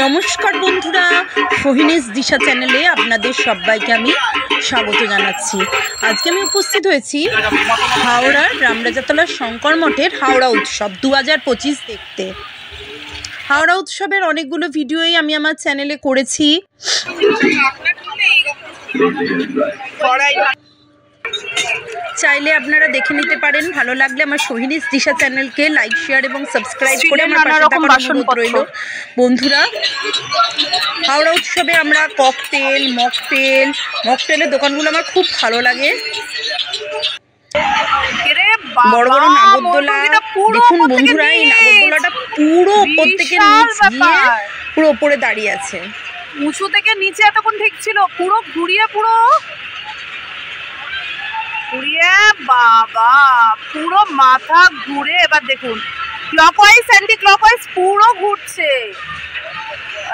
নমস্কার বন্ধুরা, সোহিনীস দিশা চ্যানেলে আপনাদের সবাইকে আমি স্বাগত জানাচ্ছি। আজকে আমি উপস্থিত হয়েছি হাওড়ার রামরাজাতলার শঙ্কর মঠের হাওড়া উৎসব 2025 দেখতে। হাওড়া উৎসবের অনেকগুলো ভিডিওই আমি আমার চ্যানেলে করেছি। চাইলে আপনারা দেখে নিতে পারেন। ভালো লাগলে আমার সোহিনীস দিশা চ্যানেলকে লাইক, শেয়ার এবং সাবস্ক্রাইব করে আমার পাশে থাকার অনুরোধ রইল। বন্ধুরা, হাওড়া উৎসবে আমরা মকটেলের দোকানগুলো আমার খুব ভালো লাগে। বড় বড় নাগরদোলা দেখুন বন্ধুরা, এই নাগরদোলাটা পুরো ওপর থেকে নিচ গিয়ে পুরো ওপরে দাঁড়িয়ে আছে। উঁচু থেকে নিচে এতক্ষণ ঠিক ছিল, পুরো ঘুরিয়ে বাবা পুরো মাথা ঘুরে এবার দেখুন ক্লকওয়াইজ অ্যান্টি ক্লকওয়াইজ পুরো ঘুরছে।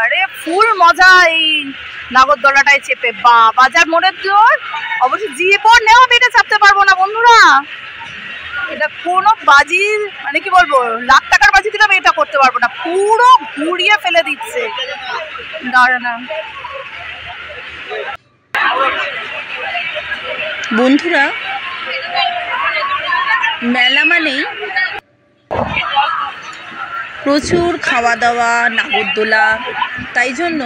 আরে ফুল মজা এই নাগরদোলাটায় চেপে। বাজার মোড়ের জোর অবশ্য জীবন নেওয়া আমি এটা চাপতে পারবো না বন্ধুরা। এটা কোনো বাজি মানে কি বলবো, লাখ টাকার বাজি দিলে আমি এটা করতে পারবো না, পুরো ঘুরিয়ে ফেলে দিচ্ছে। দাঁড়ানা বন্ধুরা, মেলা মানেই প্রচুর খাওয়া দাওয়া, নাগরদোলা। তাই জন্য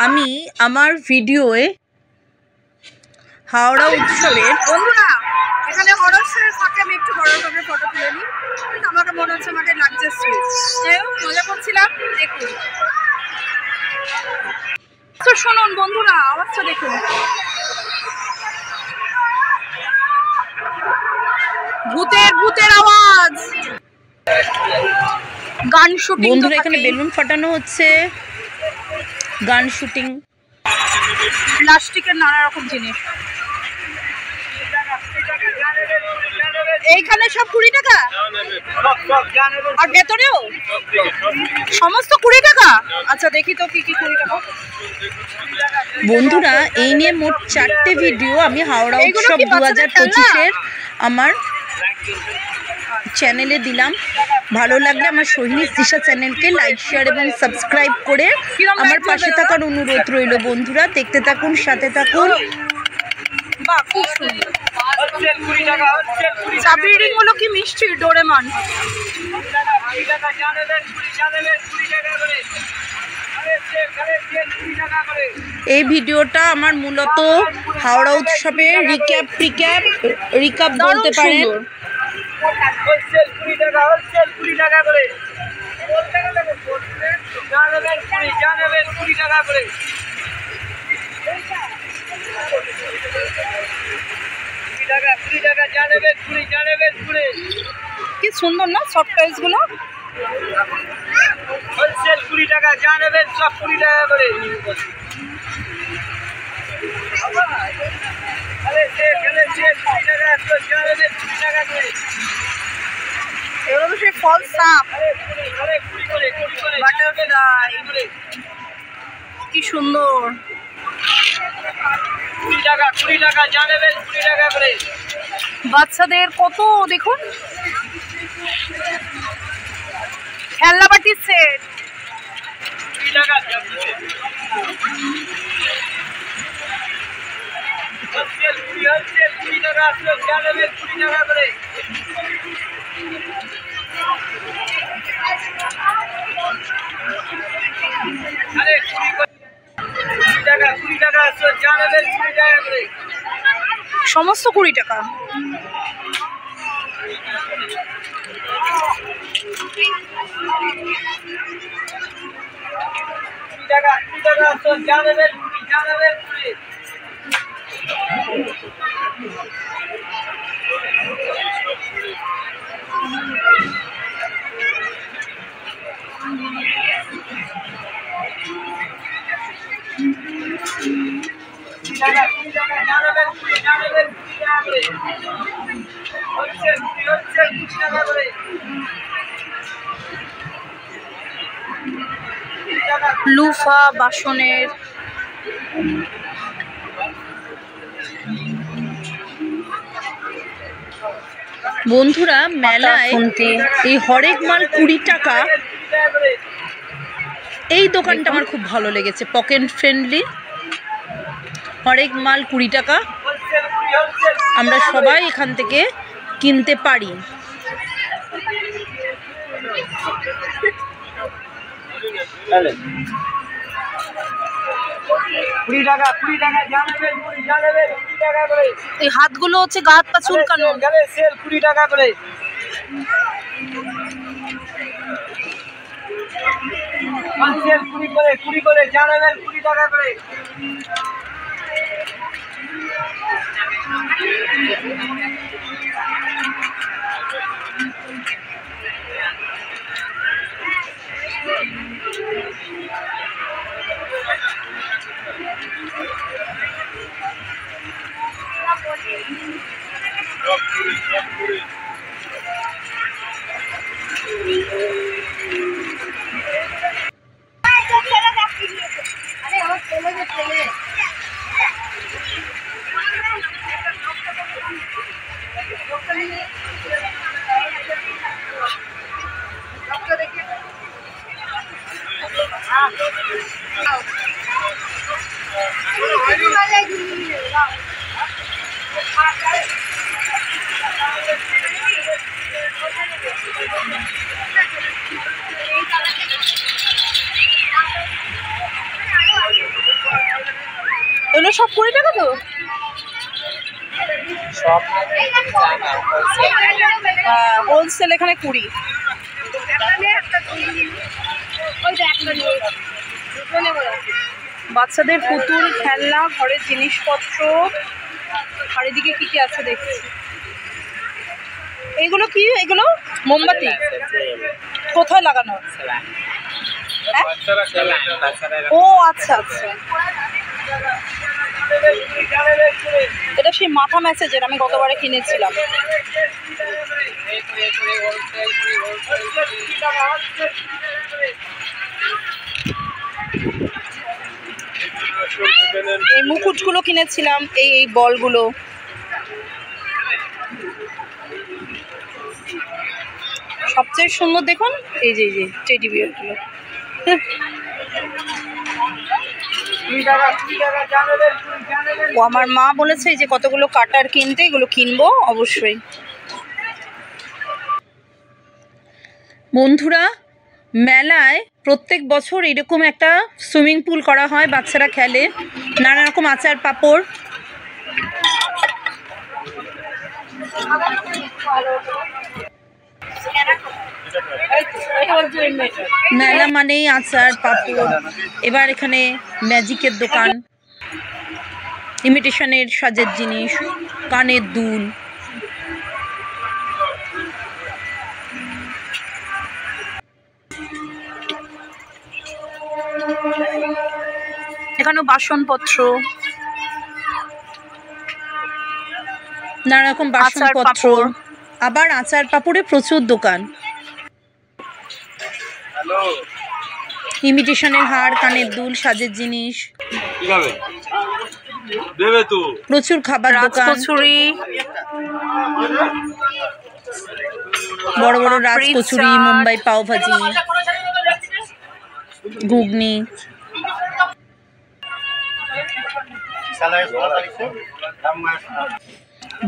আমি আমার ভিডিওয়ে হাওড়া উৎসবের বন্ধুরা এখানে হরসের ফাঁকে আমি একটু বড়ভাবে ফটো তুলে নিই। আমাকে মনে হচ্ছে আমাকে লাগছে মজা করছিলাম। দেখুন তো শুনুন বন্ধুরা, আওয়াজটা দেখুন। ভূতের আওয়াজ, গান শুটিং। বন্ধুরা এখানে বেলুন ফাটানো হচ্ছে, গান শুটিং, প্লাস্টিকের নানা রকম জিনিস। এইখানে সব 20 টাকা, আর ভেতরেও সমস্ত 20 টাকা। আচ্ছা দেখি তো কি কি 20 টাকা। বন্ধুরা এই নিয়ে মোট 4টে ভিডিও আমি হাওড়া উৎসব 2025-এর আমার চ্যানেলে দিলাম। ভালো লাগলে আমার সোহিনীস দিশা চ্যানেলকে লাইক, শেয়ার এবং সাবস্ক্রাইব করে আমার পাশে থাকার অনুরোধ রইল। বন্ধুরা দেখতে থাকুন, সাথে থাকুন। বাহ, খুব সুন্দর। চাবি রিং হলো কি মিষ্টি, ডোরেমন। এই ভিডিওটা আমার মূলত হাওড়া উৎসবে রিক্যাপ বলতে পারেন। কি সুন্দর না সফট টাইলস গুলো। হোলসেল 20 টাকা, যা নেবেন সব 20 টাকা করে। এগুলো তো সেই ফল সাপ, বাটারফ্লাই, কি সুন্দর। 20 টাকা, যা নেবেন 20 টাকা করে। বাচ্চাদের কত দেখুন, খেলনা বাটির সেট। 20 টাকা, হোলসেল 20 টাকা আসলো, যা নেবেন 20 টাকা করে। 20 টাকা আসলো, যা নেবেন 20 টাকা করে। সমস্ত 20 টাকা। টাকা আসলো, যা নেবেন 20। লুফা বাসনের বন্ধুরা মেলায় এই হরেক মাল 20 টাকা, এই দোকানটা আমার খুব ভালো লেগেছে, পকেট ফ্রেন্ডলি, হরেক মাল 20 টাকা। আমরা সবাই এখান থেকে কিনতে পারি। এই হাতগুলো হচ্ছে গা হাত পা চুলকানো। 20 টাকা করে। সেল 20 করে জানাবেন 20 টাকা করে। এগুলো সব 20 টাকা তো? সব হোলসেল এখানে 20। বাচ্চাদের পুতুল, খেলনা, ঘরের জিনিসপত্র, আর এদিকে কি কি আছে দেখছি। এগুলো কি? এগুলো মোমবাতি কোথায় লাগানো? হ্যাঁ? ও আচ্ছা আচ্ছা, এটা সেই মাথা ম্যাসেজের আমি গতবারে কিনেছিলাম। এই মুকুটগুলো কিনেছিলাম, এই বলগুলো। সবচেয়ে সুন্দর দেখুন এই যে টেডি বিয়ারগুলো। ও আমার মা বলেছে যে কতগুলো কাটার কিনতে, এগুলো কিনবো অবশ্যই। বন্ধুরা, মেলায় প্রত্যেক বছর এরকম একটা সুইমিং পুল করা হয়, বাচ্চারা খেলে, নানা রকম আচার পাঁপড়। মেলা মানেই আচার পাঁপড়। এবার এখানে ম্যাজিকের দোকান, ইমিটেশনের সাজের জিনিস, কানের দুল। এখানেও বাসনপত্র, নানা রকম বাসনপত্র, আবার আচার পাঁপড়ে প্রচুর দোকান। ইমিটেশনের হার, কানের দুল, সাজের জিনিস, প্রচুর খাবার দোকান, কচুরি, বড় বড় রাজকচুরি, মুম্বাই পাও ভাজি, ঘুগনি।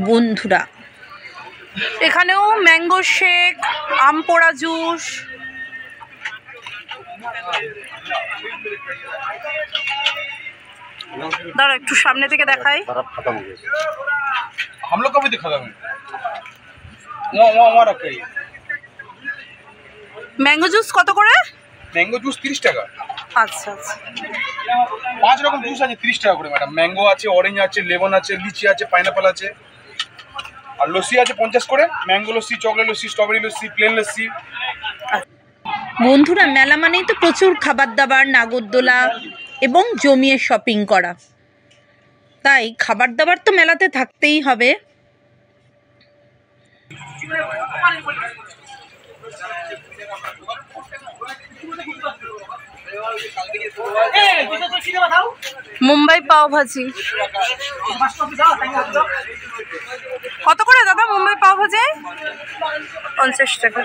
বন্ধুরা, এখানেও ম্যাঙ্গো শেক, আম পোড়া জুস, দাঁড়া একটু সামনে থেকে দেখাই। हम लोग कभी दिखा था वहाँ रखे। ম্যাঙ্গো জুস কত করে? ম্যাঙ্গো জুস 30 টাকা। আচ্ছা আচ্ছা, 5 রকম জুস আছে 30 টাকা করে ম্যাডাম। ম্যাঙ্গো আছে, অরেঞ্জ আছে, লেমন আছে, লিচি আছে, পাইনাপল আছে, আর লস্যি আছে 50 করে। Mango lassi, chocolate lassi, strawberry lassi, plain lassi. বন্ধুরা, মেলা মানেই তো প্রচুর খাবার দাবার, নাগরদোলা এবং জমিয়ে শপিং করা, তাই খাবার দাবার তো মেলাতে থাকতেই হবে। মুম্বাই পাও ভাজি কত করে দাদা? মুম্বাই পাও ভাজি 50 টাকা।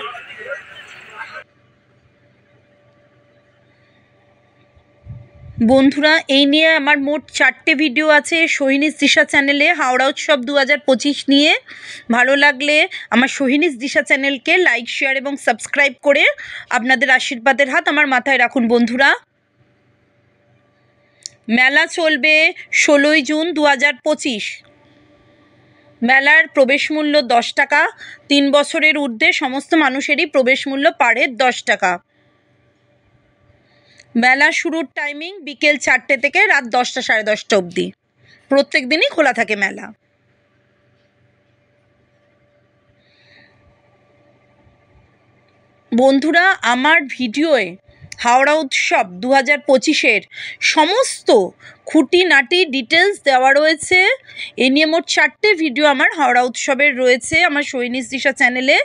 বন্ধুরা, এই নিয়ে আমার মোট 4টে ভিডিও আছে সোহিনীস দিশা চ্যানেলে হাওড়া উৎসব 2025 নিয়ে। ভালো লাগলে আমার সোহিনীস দিশা চ্যানেলকে লাইক, শেয়ার এবং সাবস্ক্রাইব করে আপনাদের আশীর্বাদের হাত আমার মাথায় রাখুন বন্ধুরা। মেলা চলবে 16ই জুন 2025। মেলার প্রবেশ মূল্য 10 টাকা। 3 বছরের ঊর্ধ্বে সমস্ত মানুষেরই প্রবেশ মূল্য পার হেড 10 টাকা। মেলা শুরুর টাইমিং বিকেল 4টে থেকে রাত 10টা সাড়ে 10টা অবধি। প্রত্যেক দিনই খোলা থাকে মেলা। বন্ধুরা, আমার ভিডিওয়ে হাওড়া উৎসব 2025-এর সমস্ত খুঁটিনাটি ডিটেলস দেওয়া রয়েছে। এ নিয়ে মোট 4টে ভিডিও আমার হাওড়া উৎসবের রয়েছে আমার সোহিনীস দিশা চ্যানেলে।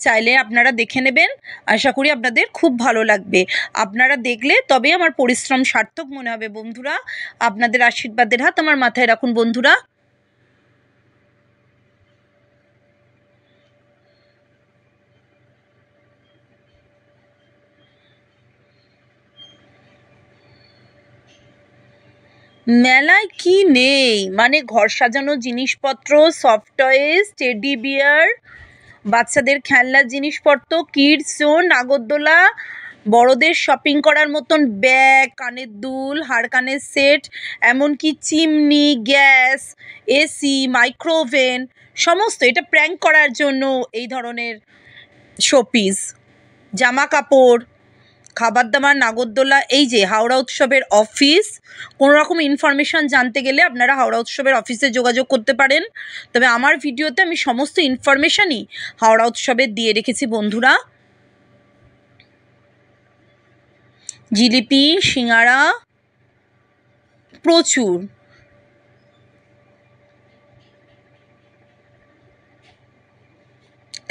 চাইলে আপনারা দেখে নেবেন। আশা করি আপনাদের খুব ভালো লাগবে। আপনারা দেখলে তবেই আমার পরিশ্রম সার্থক মনে হবে বন্ধুরা। আপনাদের আশীর্বাদের হাত আমার মাথায় রাখুন বন্ধুরা। মেলায় কি নেই, মানে ঘর সাজানো জিনিসপত্র, সফট টয়েস, টেডি বিয়ার, বাচ্চাদের খেলনার জিনিসপত্র, কিডস জোন, নাগরদোলা, বড়দের শপিং করার মতন ব্যাগ, কানের দুল, হাড়কানের সেট, এমনকি চিমনি, গ্যাস, এসি, মাইক্রোওভেন, সমস্ত। এটা প্র্যাঙ্ক করার জন্য এই ধরনের শোপিস, জামা কাপড়, খাবার দাবার, নাগরদোলা। এই যে হাওড়া উৎসবের অফিস। কোনো রকম ইনফরমেশান জানতে গেলে আপনারা হাওড়া উৎসবের অফিসে যোগাযোগ করতে পারেন। তবে আমার ভিডিওতে আমি সমস্ত ইনফরমেশানই হাওড়া উৎসবের দিয়ে রেখেছি বন্ধুরা। জিলিপি, সিঙ্গারা প্রচুর।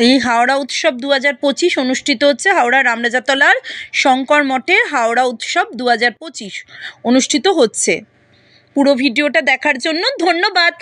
এই হাওড়া উৎসব 2025 অনুষ্ঠিত হচ্ছে হাওড়া রামরাজাতলার শঙ্কর মঠে। হাওড়া উৎসব 2025 অনুষ্ঠিত হচ্ছে। পুরো ভিডিওটা দেখার জন্য ধন্যবাদ।